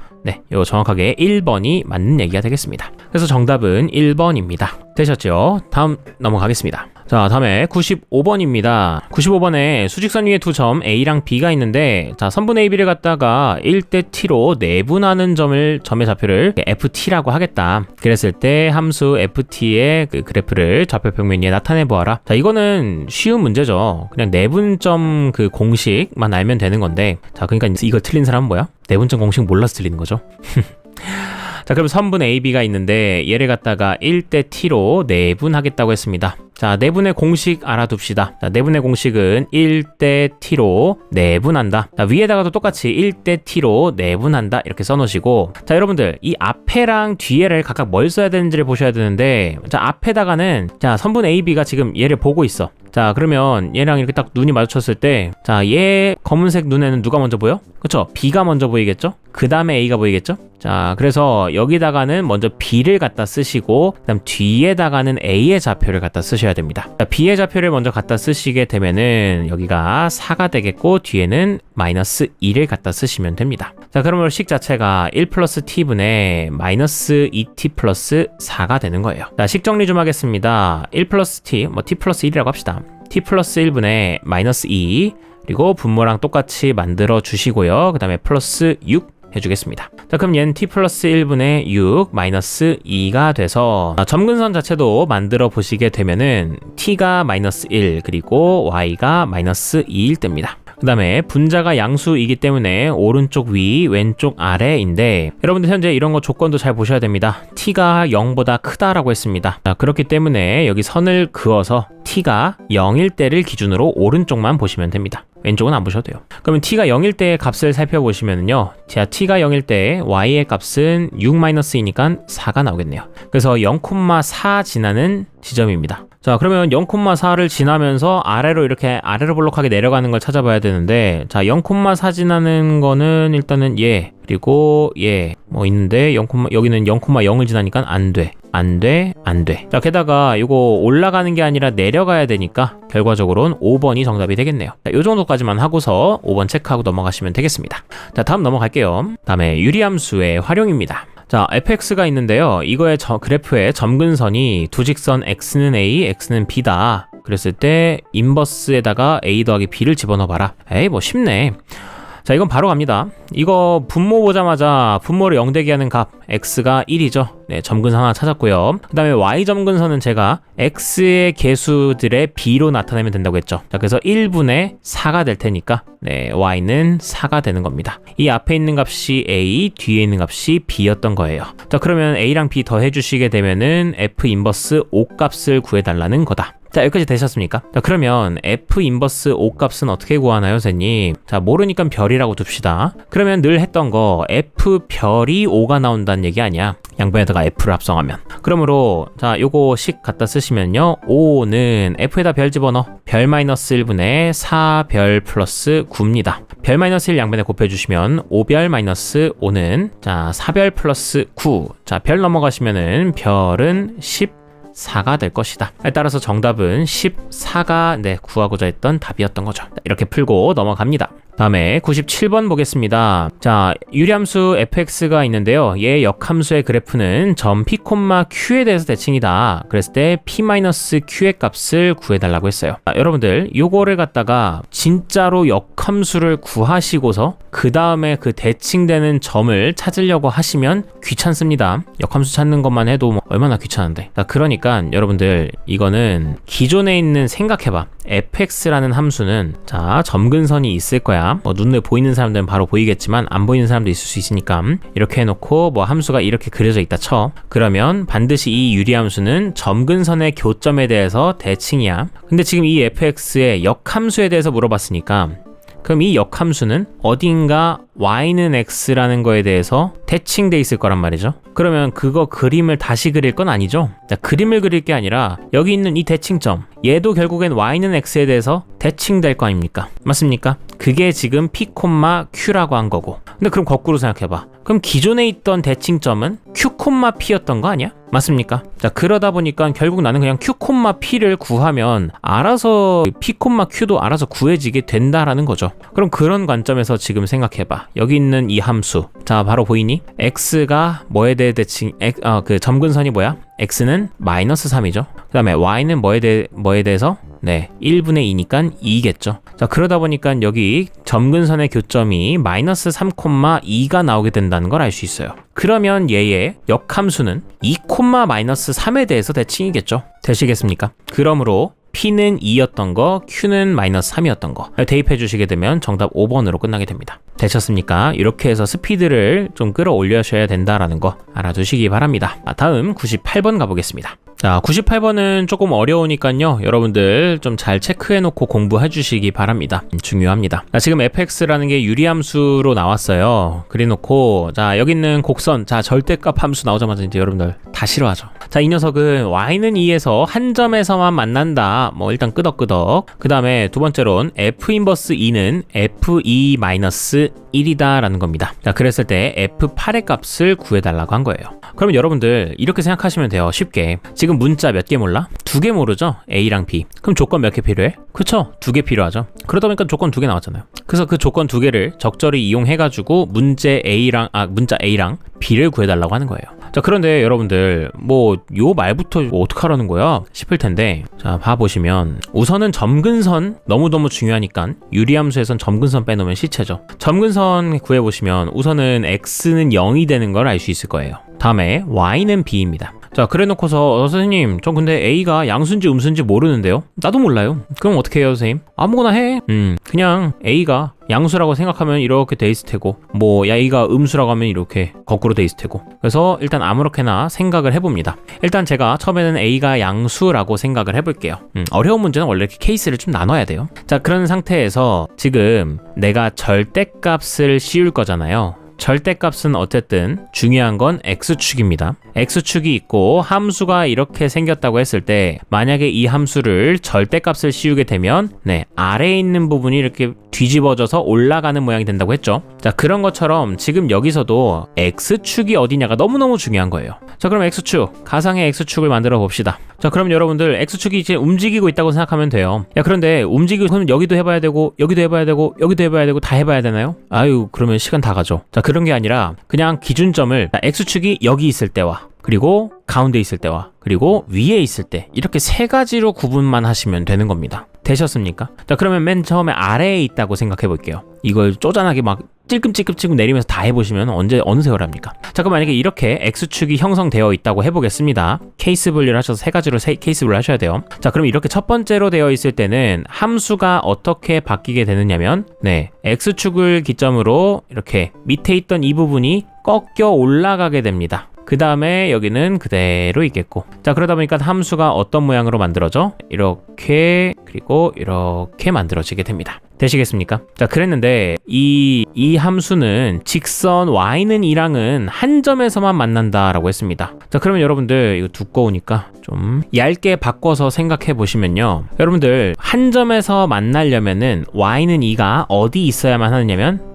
이거 정확하게 1번이 맞는 얘기가 되겠습니다. 그래서 정답은 1번입니다. 되셨죠? 다음 넘어가겠습니다. 자, 다음에 95번입니다. 95번에 수직선 위에 두 점 A랑 B가 있는데, 자, 선분 AB를 갖다가 1대 T로 내분하는 점의 좌표를 FT라고 하겠다. 그랬을 때 함수 FT의 그 그래프를 좌표 평면 위에 나타내 보아라. 자, 이거는 쉬운 문제죠. 그냥 내분점 그 공식만 알면 되는 건데, 자, 그러니까 이거 틀린 사람은 뭐야? 내분점 공식 몰라서 틀리는 거죠. 자, 그럼 선분 AB가 있는데 얘를 갖다가 1대 T로 내분하겠다고 했습니다. 자, 내분의 공식 알아둡시다. 자, 내분의 공식은 1대 T로 내분한다. 자, 위에다가도 똑같이 1대 T로 내분한다 이렇게 써놓으시고, 자, 여러분들 이 앞에랑 뒤에를 각각 뭘 써야 되는지를 보셔야 되는데, 자, 앞에다가는 자, 선분 AB가 지금 얘를 보고 있어. 자, 그러면 얘랑 이렇게 딱 눈이 마주쳤을 때, 자, 얘 검은색 눈에는 누가 먼저 보여? 그쵸? B가 먼저 보이겠죠? 그 다음에 A가 보이겠죠? 자, 그래서 여기다가는 먼저 B를 갖다 쓰시고, 그 다음 뒤에다가는 A의 좌표를 갖다 쓰셔야 됩니다. 자, B의 좌표를 먼저 갖다 쓰시게 되면은 여기가 4가 되겠고, 뒤에는 마이너스 2를 갖다 쓰시면 됩니다. 자, 그러면 식 자체가 1 플러스 t분의 마이너스 2t 플러스 4가 되는 거예요. 자, 식 정리 좀 하겠습니다. 1 플러스 t, 뭐 t 플러스 1이라고 합시다. t 플러스 1분의 마이너스 2, 그리고 분모랑 똑같이 만들어 주시고요. 그 다음에 플러스 6 해주겠습니다. 자, 그럼 얘는 t 플러스 1분의 6 마이너스 2가 돼서, 점근선 자체도 만들어 보시게 되면은 t가 마이너스 1 그리고 y가 마이너스 2일 때입니다. 그 다음에 분자가 양수이기 때문에 오른쪽 위 왼쪽 아래인데, 여러분들 현재 이런 거 조건도 잘 보셔야 됩니다. t가 0보다 크다라고 했습니다. 자, 그렇기 때문에 여기 선을 그어서 t가 0일 때를 기준으로 오른쪽만 보시면 됩니다. 왼쪽은 안 보셔도 돼요. 그러면 t가 0일 때의 값을 살펴보시면요, 자, t가 0일 때 y의 값은 6-2니까 4가 나오겠네요. 그래서 0,4 지나는 지점입니다. 자, 그러면 0,4를 지나면서 아래로 이렇게 아래로 볼록하게 내려가는 걸 찾아봐야 되는데, 자, 0,4 지나는 거는 일단은 얘 그리고 얘 뭐 있는데, 여기는 0,0을 지나니까 안 돼. 자, 게다가 이거 올라가는 게 아니라 내려가야 되니까 결과적으로는 5번이 정답이 되겠네요. 자, 요 정도까지만 하고서 5번 체크하고 넘어가시면 되겠습니다. 자, 다음 넘어갈게요. 다음에 유리함수의 활용입니다. 자, fx가 있는데요, 이거의 그래프의 점근선이 두 직선 x는 a, x는 b다. 그랬을 때 인버스에다가 a 더하기 b를 집어넣어 봐라. 에이, 뭐 쉽네. 자, 이건 바로 갑니다. 이거 분모 보자마자 분모를 0되게 하는 값 x가 1이죠. 네, 점근선 하나 찾았고요. 그 다음에 y 점근선은 제가 x의 개수들의 b로 나타내면 된다고 했죠. 자, 그래서 1분의 4가 될 테니까 y는 4가 되는 겁니다. 이 앞에 있는 값이 a, 뒤에 있는 값이 b였던 거예요. 자, 그러면 a랑 b 더해 주시게 되면은 f 인버스 5 값을 구해달라는 거다. 자, 여기까지 되셨습니까? 자, 그러면 f 인버스 5 값은 어떻게 구하나요, 선생님? 자, 모르니까 별이라고 둡시다. 그러면 늘 했던 거 f 별이 5가 나온다는 얘기 아니야. 양변에다가 f를 합성하면. 그러므로 자, 요거 식 갖다 쓰시면요, 5는 f에다 별 집어넣어. 별 마이너스 1분의 4별 플러스 9입니다. 별 마이너스 1 양변에 곱해주시면 5별 마이너스 5는 자, 4별 플러스 9. 자, 별 넘어가시면은 별은 14가 될 것이다. 따라서 정답은 14가 구하고자 했던 답이었던 거죠. 이렇게 풀고 넘어갑니다. 다음에 97번 보겠습니다. 자, 유리함수 fx가 있는데요, 얘 역함수의 그래프는 점 p, q에 대해서 대칭이다. 그랬을 때 p-q의 값을 구해달라고 했어요. 자, 여러분들 요거를 갖다가 진짜로 역함수를 구하시고서 그 다음에 그 대칭되는 점을 찾으려고 하시면 귀찮습니다. 역함수 찾는 것만 해도 뭐 얼마나 귀찮은데. 자, 그러니까 여러분들 이거는 기존에 있는, 생각해봐. fx라는 함수는 자, 점근선이 있을 거야. 아니라 뭐 눈에 보이는 사람들은 바로 보이겠지만 안 보이는 사람도 있을 수 있으니까 이렇게 해놓고 뭐 함수가 이렇게 그려져 있다 쳐. 그러면 반드시 이 유리함수는 점근선의 교점에 대해서 대칭이야. 근데 지금 이 fx의 역함수에 대해서 물어봤으니까 그럼 이 역함수는 어딘가 y는 x라는 거에 대해서 대칭돼 있을 거란 말이죠. 그러면 그거 그림을 다시 그릴 건 아니죠. 자, 그림을 그릴 게 아니라 여기 있는 이 대칭점, 얘도 결국엔 y는 x에 대해서 대칭될 거 아닙니까? 맞습니까? 그게 지금 p, q라고 한 거고. 근데 그럼 거꾸로 생각해봐. 그럼 기존에 있던 대칭점은 q, p였던 거 아니야? 맞습니까? 자, 그러다 보니까 결국 나는 그냥 q, p를 구하면 알아서 p, q도 알아서 구해지게 된다라는 거죠. 그럼 그런 관점에서 지금 생각해봐. 여기 있는 이 함수, 자 바로 보이니? x가 뭐에 대해 대칭, 그 점근선이 뭐야? x는 마이너스 3이죠. 그 다음에 y는 뭐에 대해서? 네, 1분의 2니까 2겠죠. 자, 그러다 보니까 여기 점근선의 교점이 마이너스 3,2가 나오게 된다는 걸 알 수 있어요. 그러면 얘의 역함수는 2, 마이너스 3에 대해서 대칭이겠죠. 되시겠습니까? 그러므로 P는 2였던 거, Q는 마이너스 3이었던 거 대입해 주시게 되면 정답 5번으로 끝나게 됩니다. 되셨습니까? 이렇게 해서 스피드를 좀 끌어올려셔야 된다라는 거 알아두시기 바랍니다. 다음 98번 가보겠습니다. 자, 98번은 조금 어려우니까요. 여러분들 좀 잘 체크해놓고 공부해 주시기 바랍니다. 중요합니다. 자, 지금 fx라는 게 유리함수로 나왔어요. 그래놓고 자, 여기 있는 곡선, 자 절대값 함수 나오자마자 이제 여러분들 다 싫어하죠. 자, 이 녀석은 y는 2에서 한 점에서만 만난다. 뭐 일단 끄덕끄덕. 그 다음에 두 번째로는 f 인버스 2는 f2-1이다 라는 겁니다. 자, 그랬을 때 f8의 값을 구해달라고 한 거예요. 그러면 여러분들 이렇게 생각하시면 돼요. 쉽게. 지금 문자 몇 개 몰라? 2개 모르죠? A랑 B. 그럼 조건 몇 개 필요해? 그쵸? 2개 필요하죠. 그러다 보니까 조건 2개 나왔잖아요. 그래서 그 조건 2개를 적절히 이용해가지고 문자 A랑 B를 구해달라고 하는 거예요. 자, 그런데 여러분들 뭐 요 말부터 어떡하라는 거야 싶을 텐데, 자 봐보시면 우선은 점근선 너무너무 중요하니까 유리함수에선 점근선 빼놓으면 시체죠. 점근선 구해보시면 우선은 x는 0이 되는 걸 알 수 있을 거예요. 다음에 y는 b입니다. 자, 그래 놓고서 선생님 전 근데 A가 양수인지 음수인지 모르는데요? 나도 몰라요. 그럼 어떻게 해요 선생님? 아무거나 해. 그냥 A가 양수라고 생각하면 이렇게 돼 있을 테고, 뭐 A가 음수라고 하면 이렇게 거꾸로 돼 있을 테고. 그래서 일단 아무렇게나 생각을 해봅니다. 일단 제가 처음에는 A가 양수라고 생각을 해볼게요. 어려운 문제는 원래 이렇게 케이스를 좀 나눠야 돼요. 자, 그런 상태에서 지금 내가 절대값을 씌울 거잖아요. 절대값은 어쨌든 중요한 건 x축입니다. x축이 있고 함수가 이렇게 생겼다고 했을 때 만약에 이 함수를 절대값을 씌우게 되면 아래에 있는 부분이 이렇게 뒤집어져서 올라가는 모양이 된다고 했죠. 자, 그런 것처럼 지금 여기서도 x축이 어디냐가 너무너무 중요한 거예요. 자, 그럼 x축, 가상의 x축을 만들어 봅시다. 자, 그럼 여러분들 x축이 이제 움직이고 있다고 생각하면 돼요. 야, 그런데 움직이고 그럼 여기도 해봐야 되고 여기도 해봐야 되고 여기도 해봐야 되고 다 해봐야 되나요? 아유, 그러면 시간 다 가죠. 자, 그런 게 아니라 그냥 기준점을 x축이 여기 있을 때와 그리고 가운데 있을 때와 그리고 위에 있을 때 이렇게 세 가지로 구분만 하시면 되는 겁니다. 되셨습니까? 자, 그러면 맨 처음에 아래에 있다고 생각해 볼게요. 이걸 쪼잔하게 막 찔끔찔끔 내리면서 다 해보시면 어느 세월 합니까? 자, 그럼 만약에 이렇게 x축이 형성되어 있다고 해보겠습니다. 케이스 분류를 하셔서 세 가지로 케이스 분류를 하셔야 돼요. 자, 그럼 이렇게 첫 번째로 되어 있을 때는 함수가 어떻게 바뀌게 되느냐면 x축을 기점으로 이렇게 밑에 있던 이 부분이 꺾여 올라가게 됩니다. 그 다음에 여기는 그대로 있겠고, 자, 그러다 보니까 함수가 어떤 모양으로 만들어져? 이렇게, 그리고 이렇게 만들어지게 됩니다. 되시겠습니까? 자, 그랬는데 이 함수는 직선 y는 2랑은 한 점에서만 만난다라고 했습니다. 자, 그러면 여러분들 이거 두꺼우니까 좀 얇게 바꿔서 생각해 보시면요, 여러분들 한 점에서 만나려면은 y는 2가 어디 있어야만 하느냐면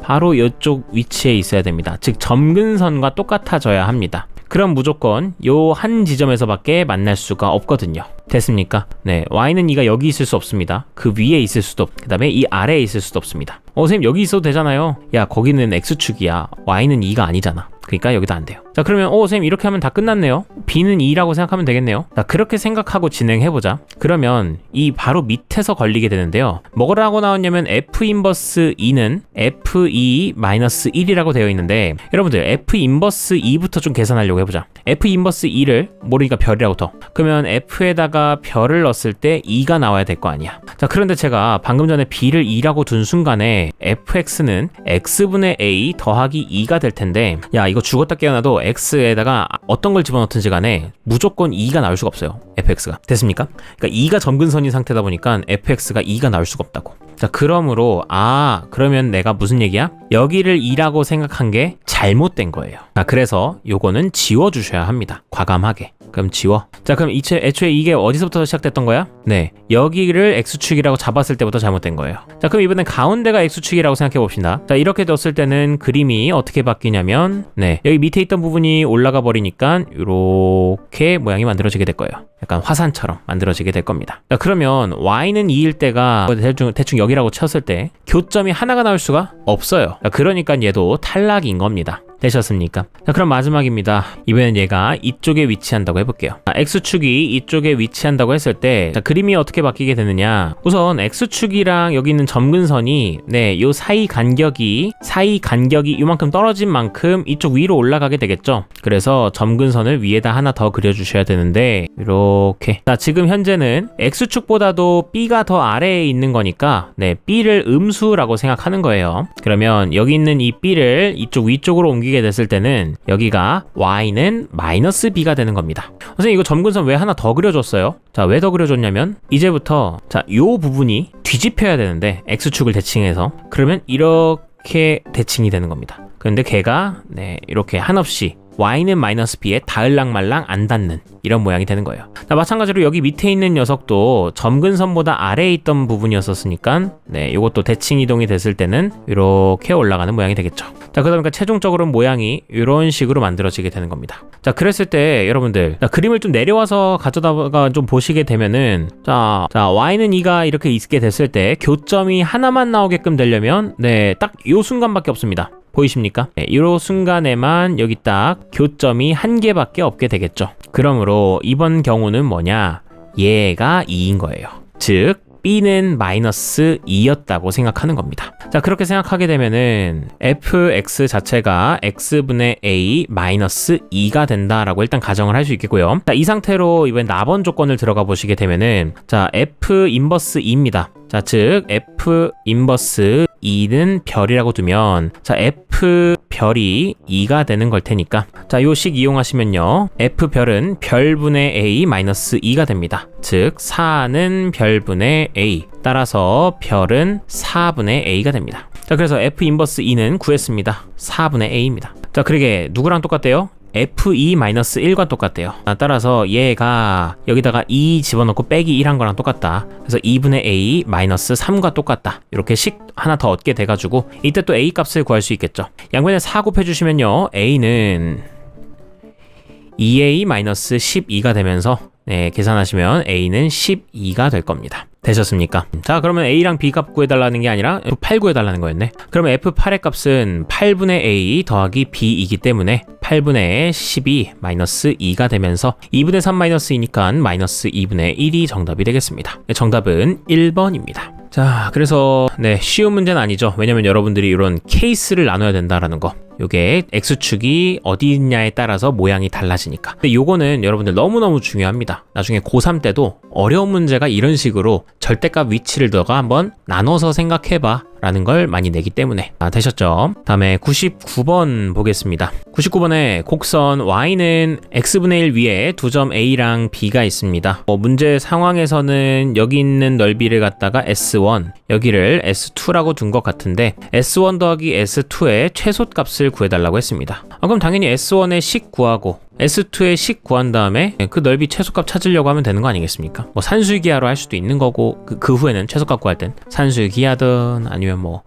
바로 이쪽 위치에 있어야 됩니다. 즉 점근선과 똑같아져야 합니다. 그럼 무조건 요 한 지점에서밖에 만날 수가 없거든요. 됐습니까? y는 2가 여기 있을 수 없습니다. 그 위에 있을 수도 그 다음에 이 아래에 있을 수도 없습니다. 선생님 여기 있어도 되잖아요. 야, 거기는 x축이야. y는 2가 아니잖아. 그러니까 여기도 안 돼요. 자, 그러면 선생님 이렇게 하면 다 끝났네요. B는 2라고 생각하면 되겠네요. 자, 그렇게 생각하고 진행해보자. 그러면 이 바로 밑에서 걸리게 되는데요. 뭐라고 나왔냐면 F 인버스 2는 F2-1이라고 되어 있는데, 여러분들 F 인버스 2부터 좀 계산하려고 해보자. F 인버스 2를 모르니까 별이라고 더. 그러면 F에다가 별을 넣었을 때 2가 나와야 될 거 아니야. 자, 그런데 제가 방금 전에 B를 2라고 둔 순간에 fx는 x분의 a 더하기 2가 될 텐데, 야, 이거 죽었다 깨어나도 x에다가 어떤 걸 집어넣든지 간에 무조건 2가 나올 수가 없어요. fx가. 됐습니까? 그러니까 2가 점근선인 상태다 보니까 fx가 2가 나올 수가 없다고. 자, 그러므로 그러면 내가 무슨 얘기야? 여기를 2라고 생각한 게 잘못된 거예요. 자, 그래서 요거는 지워주셔야 합니다. 과감하게. 그럼 지워. 자, 그럼 애초에 이게 어디서부터 시작됐던 거야? 네, 여기를 x축이라고 잡았을 때부터 잘못된 거예요. 자, 그럼 이번엔 가운데가 x축이라고 생각해 봅시다. 자, 이렇게 뒀을 때는 그림이 어떻게 바뀌냐면, 네, 여기 밑에 있던 부분이 올라가 버리니까 이렇게 모양이 만들어지게 될 거예요. 약간 화산처럼 만들어지게 될 겁니다. 자, 그러면 y는 2일 때가 대충 여기라고 쳤을 때 교점이 하나가 나올 수가 없어요. 자, 그러니까 얘도 탈락인 겁니다. 되셨습니까? 자, 그럼 마지막입니다. 이번엔 얘가 이쪽에 위치한다고 해볼게요. X축이 이쪽에 위치한다고 했을 때, 자, 그림이 어떻게 바뀌게 되느냐. 우선 X축이랑 여기 있는 점근선이, 네, 요 사이 간격이 이만큼 떨어진 만큼 이쪽 위로 올라가게 되겠죠. 그래서 점근선을 위에다 하나 더 그려주셔야 되는데, 이렇게. 자, 지금 현재는 X축보다도 B가 더 아래에 있는 거니까, 네, B를 음수라고 생각하는 거예요. 그러면 여기 있는 이 B를 이쪽 위쪽으로 옮기게 됐을 때는 여기가 y는 마이너스 b가 되는 겁니다. 선생님, 이거 점근선 왜 하나 더 그려줬어요? 자, 왜 더 그려줬냐면 이제부터, 자, 요 부분이 뒤집혀야 되는데 x축을 대칭해서, 그러면 이렇게 대칭이 되는 겁니다. 그런데 걔가, 네, 이렇게 한없이 y는 마이너스 b에 닿을랑말랑 안 닿는 이런 모양이 되는 거예요. 자, 마찬가지로 여기 밑에 있는 녀석도 점근선보다 아래에 있던 부분이었으니까, 네, 이것도 대칭 이동이 됐을 때는 이렇게 올라가는 모양이 되겠죠. 자, 그러다 보니까 최종적으로 모양이 이런 식으로 만들어지게 되는 겁니다. 자, 그랬을 때 여러분들, 자, 그림을 좀 내려와서 가져다가 좀 보시게 되면은, 자, y는 2가 이렇게 있게 됐을 때 교점이 하나만 나오게끔 되려면, 네, 딱 요 순간밖에 없습니다. 보이십니까? 네, 이 순간에만 여기 딱 교점이 한 개밖에 없게 되겠죠. 그러므로 이번 경우는 뭐냐? 얘가 2인 거예요. 즉 B는 마이너스 2였다고 생각하는 겁니다. 자, 그렇게 생각하게 되면은 fx 자체가 x분의 a 마이너스 2가 된다라고 일단 가정을 할 수 있겠고요. 자, 이 상태로 이번엔 나번 조건을 들어가 보시게 되면은, 자, f 인버스 2입니다. 자, 즉 f 인버스 2는 별이라고 두면, 자, f 별이 2가 되는 걸 테니까, 자, 요 식 이용하시면요, f 별은 별분의 a 마이너스 2가 됩니다. 즉 4는 별분의 a, 따라서 별은 4분의 a가 됩니다. 자, 그래서 f 인버스 2는 구했습니다. 4분의 a입니다. 자, 그러게 누구랑 똑같대요? F2-1과 똑같대요. 따라서 얘가 여기다가 2 집어넣고 빼기 1 한 거랑 똑같다. 그래서 2분의 a 마이너스 3과 똑같다. 이렇게 식 하나 더 얻게 돼가지고 이때 또 a 값을 구할 수 있겠죠. 양변에 4 곱해주시면요, a는 2a-12가 되면서, 네, 계산하시면 a는 12가 될 겁니다. 되셨습니까? 자, 그러면 a랑 b 값 구해달라는 게 아니라 f8 구해달라는 거였네. 그러면 f8의 값은 8분의 a 더하기 b이기 때문에 8분의 12 마이너스 2가 되면서 2분의 3 마이너스 2니까 마이너스 2분의 1이 정답이 되겠습니다. 정답은 1번입니다. 자, 그래서 네, 쉬운 문제는 아니죠. 왜냐면 여러분들이 이런 케이스를 나눠야 된다라는 거. 요게 X축이 어디 있냐에 따라서 모양이 달라지니까. 근데 요거는 여러분들 너무너무 중요합니다. 나중에 고3 때도 어려운 문제가 이런 식으로 절대값 위치를 너가 한번 나눠서 생각해봐 라는 걸 많이 내기 때문에. 되셨죠? 다음에 99번 보겠습니다. 99번에 곡선 y는 x분의 1 위에 두 점 a랑 b가 있습니다. 문제 상황에서는 여기 있는 넓이를 갖다가 s1, 여기를 s2라고 둔 것 같은데 s1 더하기 s2의 최소값을 구해달라고 했습니다. 그럼 당연히 s1의 식 구하고 S2의 식 구한 다음에 그 넓이 최소값 찾으려고 하면 되는 거 아니겠습니까? 뭐 산술기하로 할 수도 있는 거고, 그 후에는 최소값 구할 땐 산술기하든 아니면 뭐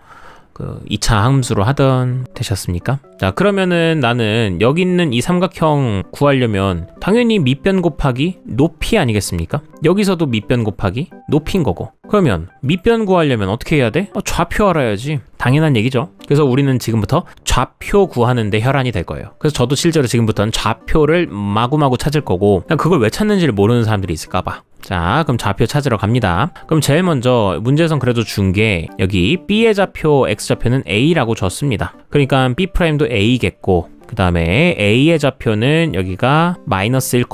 그 2차 함수로 하던 되셨습니까? 자, 그러면은 나는 여기 있는 이 삼각형 구하려면 당연히 밑변 곱하기 높이 아니겠습니까? 여기서도 밑변 곱하기 높이인 거고, 그러면 밑변 구하려면 어떻게 해야 돼? 좌표 알아야지. 당연한 얘기죠. 그래서 우리는 지금부터 좌표 구하는데 혈안이 될 거예요. 그래서 저도 실제로 지금부터는 좌표를 마구마구 찾을 거고, 그걸 왜 찾는지를 모르는 사람들이 있을까봐. 자, 그럼 좌표 찾으러 갑니다. 그럼 제일 먼저 문제에선 그래도 준 게 여기 B의 좌표, X좌표는 A라고 줬습니다. 그러니까 B'도 A겠고, 그 다음에 A의 좌표는 여기가 마이너스 1,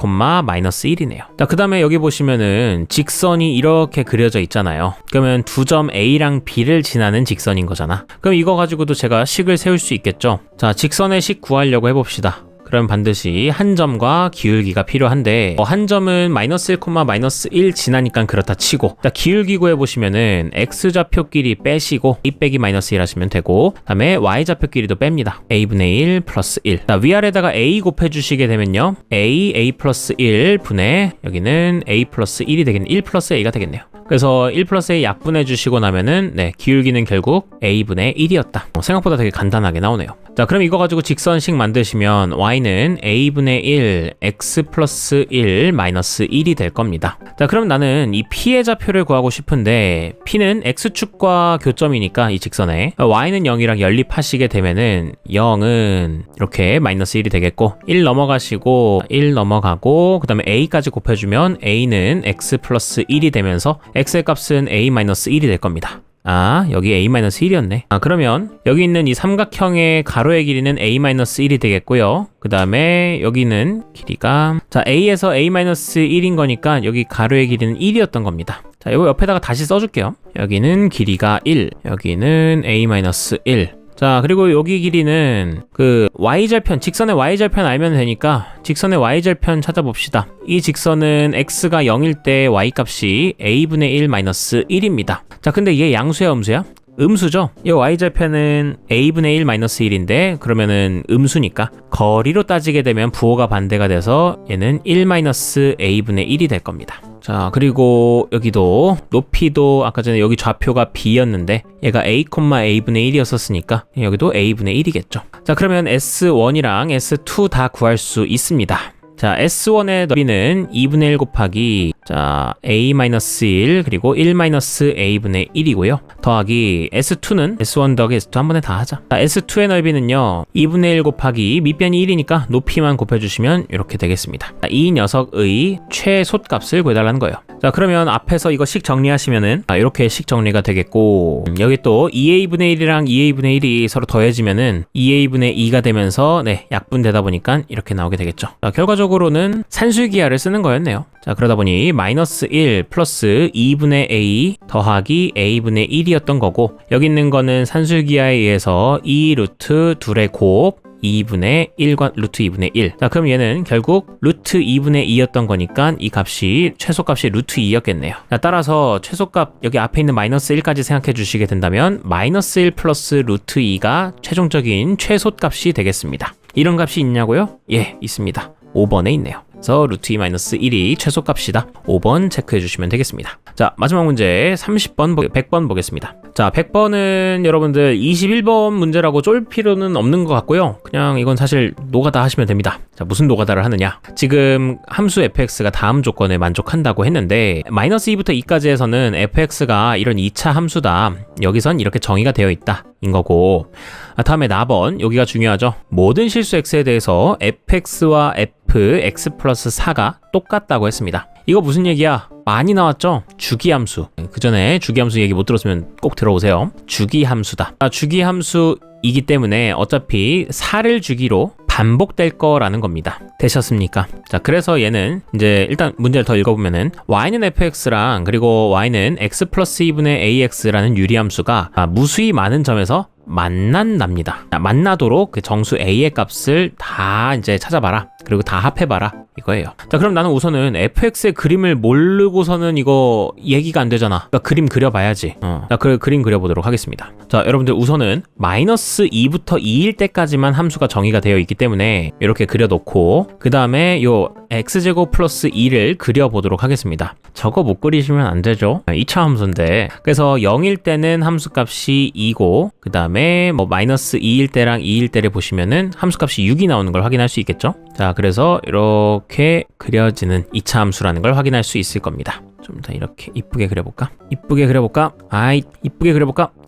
마이너스 1이네요. 그 다음에 여기 보시면은 직선이 이렇게 그려져 있잖아요. 그러면 두 점 A랑 B를 지나는 직선인 거잖아. 그럼 이거 가지고도 제가 식을 세울 수 있겠죠. 자, 직선의 식 구하려고 해봅시다. 그럼 반드시 한 점과 기울기가 필요한데, 한 점은 마이너스 1, 마이너스 1 지나니까 그렇다 치고, 자, 기울기 구해보시면은 X좌표끼리 빼시고 A 빼기 마이너스 1 하시면 되고, 그 다음에 Y좌표끼리도 뺍니다. A분의 1 플러스 1. 자, 위아래다가 A 곱해주시게 되면요, A 플러스 1 분의 여기는 A 플러스 1이 되겠네. 1 플러스 A가 되겠네요. 그래서 1 플러스 A 약분해 주시고 나면은 기울기는 결국 A분의 1이었다. 생각보다 되게 간단하게 나오네요. 자, 그럼 이거 가지고 직선식 만드시면 Y는 A분의 1, X 플러스 1, 마이너스 1이 될 겁니다. 자, 그럼 나는 이 P의 좌표를 구하고 싶은데, P는 X축과 교점이니까 이 직선에 Y는 0이랑 연립하시게 되면은 0은 이렇게 마이너스 1이 되겠고, 1 넘어가시고 1 넘어가고, 그 다음에 A까지 곱해주면 A는 X 플러스 1이 되면서 X의 값은 A-1이 될 겁니다. 아, 여기 A-1이었네. 그러면 여기 있는 이 삼각형의 가로의 길이는 A-1이 되겠고요. 그 다음에 여기는 길이가, 자, A에서 A-1인 거니까 여기 가로의 길이는 1이었던 겁니다. 자, 이거 옆에다가 다시 써줄게요. 여기는 길이가 1, 여기는 A-1. 자, 그리고 여기 길이는 그 y절편, 직선의 y절편 알면 되니까 직선의 y절편 찾아봅시다. 이 직선은 x가 0일 때 y값이 a분의 1 마이너스 1입니다. 자, 근데 얘 양수야, 음수야? 음수죠? 이 y절편은 a분의 1 마이너스 1인데, 그러면은 음수니까 거리로 따지게 되면 부호가 반대가 돼서 얘는 1 마이너스 a분의 1이 될 겁니다. 자, 그리고 여기도 높이도 아까 전에 여기 좌표가 b였는데 얘가 a, a분의 1이었으니까 여기도 a분의 1이겠죠. 자, 그러면 S1이랑 S2 다 구할 수 있습니다. 자, S1의 너비는 2분의 1 곱하기, 자, A-1 그리고 1-A분의 1이고요. 더하기 S2는 S1 더하기 S2 한 번에 다 하자. 자, S2의 넓이는요, 2분의 1 곱하기 밑변이 1이니까 높이만 곱해주시면 이렇게 되겠습니다. 자, 이 녀석의 최소값을 구해달라는 거예요. 자, 그러면 앞에서 이거 식 정리하시면은 이렇게 식 정리가 되겠고, 여기 또 2A분의 1이랑 2A분의 1이 서로 더해지면은 2A분의 2가 되면서 약분되다 보니까 이렇게 나오게 되겠죠. 자, 결과적으로는 산술기하를 쓰는 거였네요. 자, 그러다 보니 마이너스 1 플러스 2분의 A 더하기 A분의 1이었던 거고, 여기 있는 거는 산술기하에 의해서 2 루트 둘의 곱 2분의 1과 루트 2분의 1. 자, 그럼 얘는 결국 루트 2분의 2였던 거니까 이 값이, 최소값이 루트 2였겠네요. 자, 따라서 최소값 여기 앞에 있는 마이너스 1까지 생각해 주시게 된다면 마이너스 1 플러스 루트 2가 최종적인 최소값이 되겠습니다. 이런 값이 있냐고요? 예, 있습니다. 5번에 있네요. 그래서 루트 2 마이너스 1이 최소값이다. 5번 체크해 주시면 되겠습니다. 자, 마지막 문제 30번, 100번 보겠습니다. 자, 100번은 여러분들 21번 문제라고 쫄 필요는 없는 것 같고요. 그냥 이건 사실 노가다 하시면 됩니다. 자, 무슨 노가다를 하느냐? 지금 함수 fx가 다음 조건에 만족한다고 했는데, 마이너스 2부터 2까지 해서는 fx가 이런 2차 함수다. 여기선 이렇게 정의가 되어 있다. 인 거고, 다음에 나번, 여기가 중요하죠. 모든 실수 x에 대해서 fx와 x 플러스 4가 똑같다고 했습니다. 이거 무슨 얘기야? 많이 나왔죠? 주기함수. 그 전에 주기함수 얘기 못 들었으면 꼭 들어오세요. 주기함수다. 주기함수이기 때문에 어차피 4를 주기로 반복될 거라는 겁니다. 되셨습니까? 자, 그래서 얘는 이제 일단 문제를 더 읽어보면은 y는 fx랑 그리고 y는 x 플러스 2분의 ax라는 유리함수가 무수히 많은 점에서 만난답니다. 만나도록 그 정수 a의 값을 다 이제 찾아봐라. 그리고 다 합해봐라 이거예요. 자, 그럼 나는 우선은 fx의 그림을 모르고서는 이거 얘기가 안 되잖아. 그러니까 그림 그려봐야지. 자, 그림 그려보도록 하겠습니다. 자, 여러분들 우선은 마이너스 2부터 2일 때까지만 함수가 정의가 되어 있기 때문에 이렇게 그려놓고 그 다음에 요 x제곱 플러스 2를 그려보도록 하겠습니다. 저거 못 그리시면 안 되죠. 2차 함수인데. 그래서 0일 때는 함수값이 2고 그 다음에 뭐 마이너스 2일 때랑 2일 때를 보시면은 함수값이 6이 나오는 걸 확인할 수 있겠죠. 자, 그래서 이렇게 그려지는 2차 함수라는 걸 확인할 수 있을 겁니다. 좀 더 이렇게 이쁘게 그려볼까? 이쁘게 그려볼까?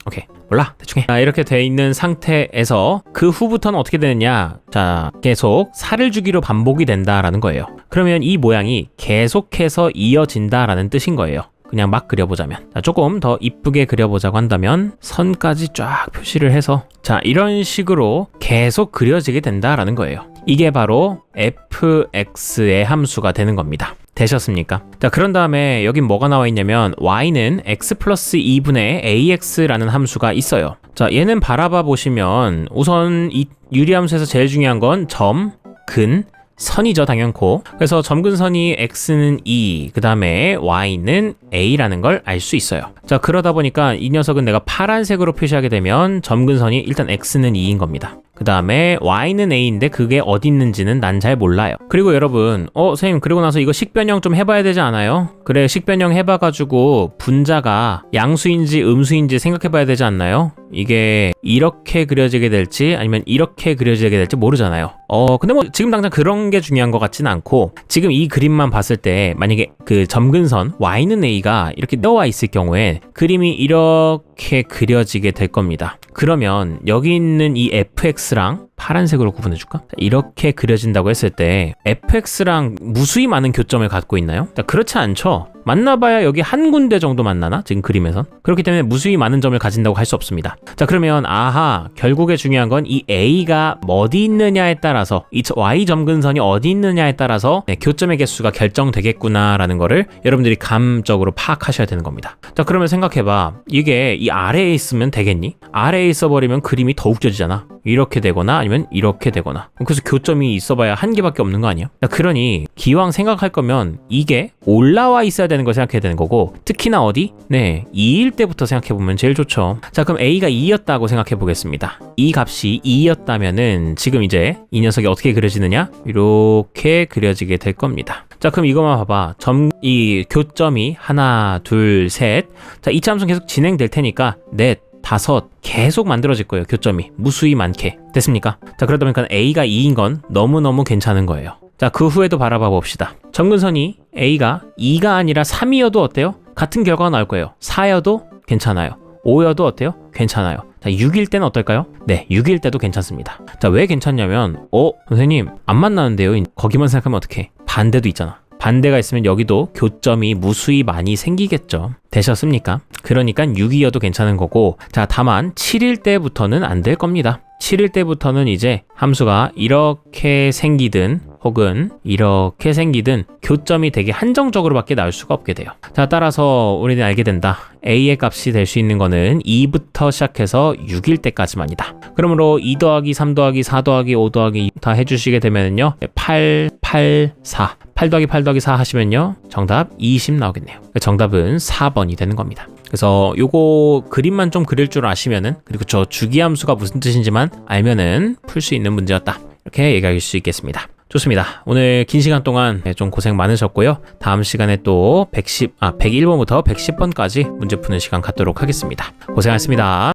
오케이, 몰라, 대충 해. 자, 이렇게 돼 있는 상태에서 그 후부터는 어떻게 되느냐? 자, 계속 살을 주기로 반복이 된다라는 거예요. 그러면 이 모양이 계속해서 이어진다라는 뜻인 거예요. 그냥 막 그려보자면. 자, 조금 더 이쁘게 그려보자고 한다면 선까지 쫙 표시를 해서 자, 이런 식으로 계속 그려지게 된다라는 거예요. 이게 바로 fx의 함수가 되는 겁니다. 되셨습니까? 자, 그런 다음에 여긴 뭐가 나와 있냐면 y는 x 플러스 2분의 ax라는 함수가 있어요. 자, 얘는 바라봐 보시면 우선 이 유리함수에서 제일 중요한 건 점, 근, 선이죠, 당연코. 그래서 점근선이 x는 2, 그 다음에 y는 a라는 걸 알 수 있어요. 자, 그러다 보니까 이 녀석은 내가 파란색으로 표시하게 되면 점근선이 일단 x는 2인 겁니다. 그 다음에 y는 a인데 그게 어디 있는지는 난 잘 몰라요. 그리고 여러분, 선생님, 그리고 나서 이거 식변형 좀 해봐야 되지 않아요? 그래, 식변형 해봐가지고 분자가 양수인지 음수인지 생각해봐야 되지 않나요? 이게 이렇게 그려지게 될지 아니면 이렇게 그려지게 될지 모르잖아요. 근데 뭐 지금 당장 그런 게 중요한 것 같진 않고 지금 이 그림만 봤을 때 만약에 그 점근선 y는 a가 이렇게 떠와 있을 경우에 그림이 이렇게 그려지게 될 겁니다. 그러면 여기 있는 이 fx랑 파란색으로 구분해줄까? 이렇게 그려진다고 했을 때 fx랑 무수히 많은 교점을 갖고 있나요? 그렇지 않죠. 만나봐야 여기 한 군데 정도 만나나? 지금 그림에선. 그렇기 때문에 무수히 많은 점을 가진다고 할 수 없습니다. 자, 그러면 결국에 중요한 건 이 a가 어디 있느냐에 따라서 이 y 점근선이 어디 있느냐에 따라서 교점의 개수가 결정되겠구나라는 거를 여러분들이 감적으로 파악하셔야 되는 겁니다. 자, 그러면 생각해봐. 이게 이 아래에 있으면 되겠니? 아래에 있어버리면 그림이 더 웃겨지잖아. 이렇게 되거나 아니면 이렇게 되거나. 그래서 교점이 있어봐야 한 개밖에 없는 거 아니야? 그러니 기왕 생각할 거면 이게 올라와 있어야 되는 걸 생각해야 되는 거고, 특히나 어디? 2일 때부터 생각해보면 제일 좋죠. 자, 그럼 a가 2였다고 생각해 보겠습니다. 이 값이 2였다면은 지금 이제 이 녀석이 어떻게 그려지느냐? 이렇게 그려지게 될 겁니다. 자, 그럼 이것만 봐봐. 이 교점이 하나, 둘, 셋. 자, 2차 함수 계속 진행될 테니까 넷, 다섯 계속 만들어질 거예요. 교점이 무수히 많게. 됐습니까? 자, 그러다 보니까 a가 2인 건 너무너무 괜찮은 거예요. 자, 그 후에도 바라봐 봅시다. 점근선이 a가 2가 아니라 3이어도 어때요? 같은 결과가 나올 거예요. 4여도 괜찮아요. 5여도 어때요? 괜찮아요. 자, 6일 때는 어떨까요? 네, 6일 때도 괜찮습니다. 자, 왜 괜찮냐면 선생님 안 만나는데요? 거기만 생각하면 어떡해? 반대도 있잖아. 반대가 있으면 여기도 교점이 무수히 많이 생기겠죠. 되셨습니까? 그러니까 6이어도 괜찮은 거고, 자, 다만 7일 때부터는 안 될 겁니다. 7일 때부터는 이제 함수가 이렇게 생기든 혹은 이렇게 생기든 교점이 되게 한정적으로밖에 나올 수가 없게 돼요. 자, 따라서 우리는 알게 된다. a의 값이 될 수 있는 거는 2부터 시작해서 6일 때까지만이다. 그러므로 2 더하기 3 더하기 4 더하기 5 더하기 2 다 해주시게 되면요 8, 8, 4 8 더하기 8 더하기 4 하시면요 정답 20 나오겠네요. 정답은 4번이 되는 겁니다. 그래서 요거 그림만 좀 그릴 줄 아시면은, 그리고 저 주기함수가 무슨 뜻인지만 알면은 풀 수 있는 문제였다, 이렇게 얘기할 수 있겠습니다. 좋습니다. 오늘 긴 시간 동안 좀 고생 많으셨고요. 다음 시간에 또 101번부터 110번까지 문제 푸는 시간 갖도록 하겠습니다. 고생하셨습니다.